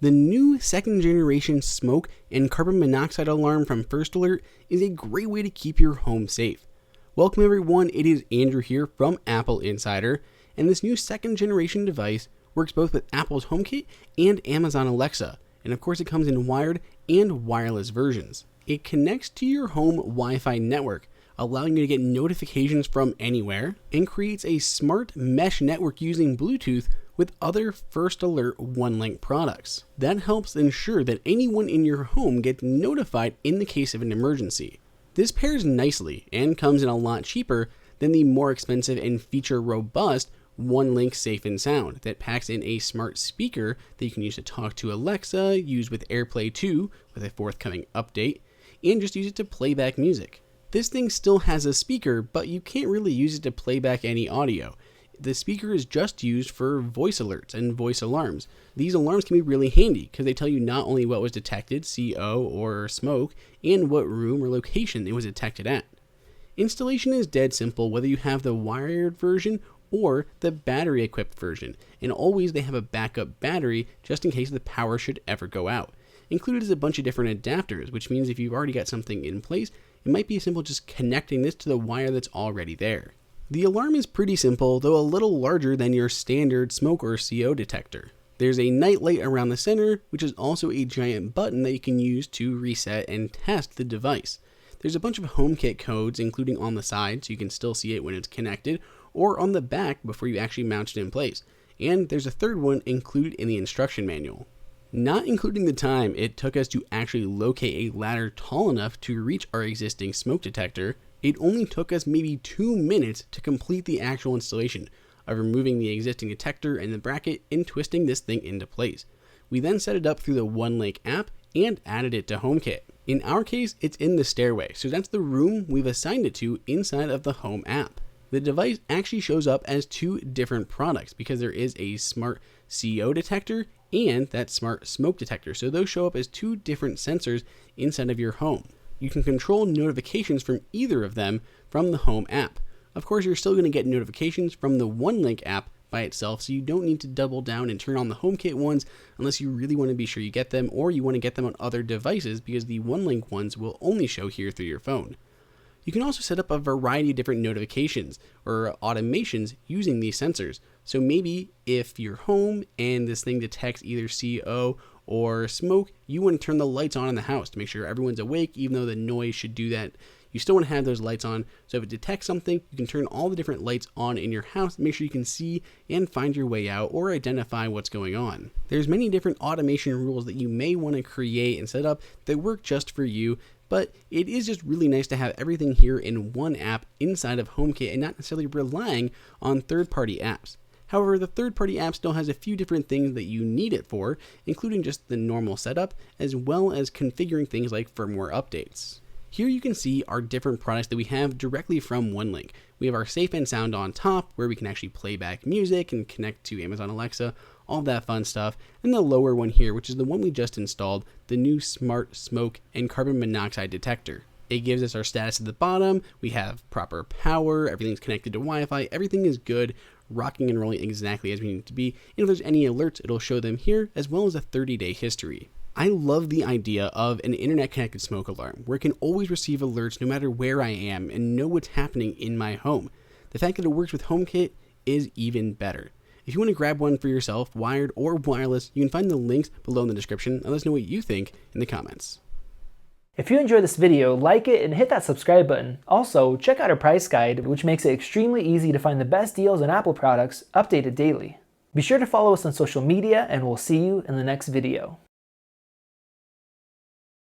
The new second generation smoke and carbon monoxide alarm from First Alert is a great way to keep your home safe. Welcome everyone, it is Andrew here from AppleInsider, and this new second generation device works both with Apple's HomeKit and Amazon Alexa, and of course it comes in wired and wireless versions. It connects to your home Wi-Fi network, allowing you to get notifications from anywhere, and creates a smart mesh network using Bluetooth with other First Alert Onelink products. That helps ensure that anyone in your home gets notified in the case of an emergency. This pairs nicely and comes in a lot cheaper than the more expensive and feature-robust Onelink Safe and Sound that packs in a smart speaker that you can use to talk to Alexa, use with AirPlay 2 with a forthcoming update, and just use it to play back music. This thing still has a speaker, but you can't really use it to play back any audio. The speaker is just used for voice alerts and voice alarms. These alarms can be really handy because they tell you not only what was detected, CO or smoke, and what room or location it was detected at. Installation is dead simple whether you have the wired version or the battery equipped version, and always they have a backup battery just in case the power should ever go out. Included is a bunch of different adapters, which means if you've already got something in place, it might be simple just connecting this to the wire that's already there. The alarm is pretty simple, though a little larger than your standard smoke or CO detector. There's a night light around the center, which is also a giant button that you can use to reset and test the device. There's a bunch of HomeKit codes, including on the side, so you can still see it when it's connected, or on the back before you actually mount it in place. And there's a third one included in the instruction manual. Not including the time it took us to actually locate a ladder tall enough to reach our existing smoke detector, it only took us maybe 2 minutes to complete the actual installation of removing the existing detector and the bracket and twisting this thing into place. We then set it up through the Onelink app and added it to HomeKit. In our case, it's in the stairway, so that's the room we've assigned it to inside of the Home app. The device actually shows up as two different products because there is a smart CO detector and that smart smoke detector, so those show up as two different sensors inside of your home. You can control notifications from either of them from the Home app. Of course, you're still going to get notifications from the Onelink app by itself, so you don't need to double down and turn on the HomeKit ones unless you really want to be sure you get them, or you want to get them on other devices because the Onelink ones will only show here through your phone. You can also set up a variety of different notifications or automations using these sensors. So maybe if you're home and this thing detects either CO or smoke, you want to turn the lights on in the house to make sure everyone's awake, even though the noise should do that. You still want to have those lights on. So if it detects something, you can turn all the different lights on in your house, make sure you can see and find your way out or identify what's going on. There's many different automation rules that you may want to create and set up that work just for you, but it is just really nice to have everything here in one app inside of HomeKit and not necessarily relying on third-party apps. However, the third-party app still has a few different things that you need it for, including just the normal setup, as well as configuring things like firmware updates. Here you can see our different products that we have directly from Onelink. We have our Safe and Sound on top, where we can actually play back music and connect to Amazon Alexa, all that fun stuff, and the lower one here, which is the one we just installed, the new Smart Smoke and Carbon Monoxide Detector. It gives us our status at the bottom, we have proper power, everything's connected to Wi-Fi, everything is good, rocking and rolling exactly as we need it to be, and if there's any alerts, it'll show them here, as well as a 30-day history. I love the idea of an internet-connected smoke alarm, where it can always receive alerts no matter where I am and know what's happening in my home. The fact that it works with HomeKit is even better. If you want to grab one for yourself, wired or wireless, you can find the links below in the description and let us know what you think in the comments. If you enjoyed this video, like it and hit that subscribe button. Also, check out our price guide, which makes it extremely easy to find the best deals on Apple products updated daily. Be sure to follow us on social media, and we'll see you in the next video.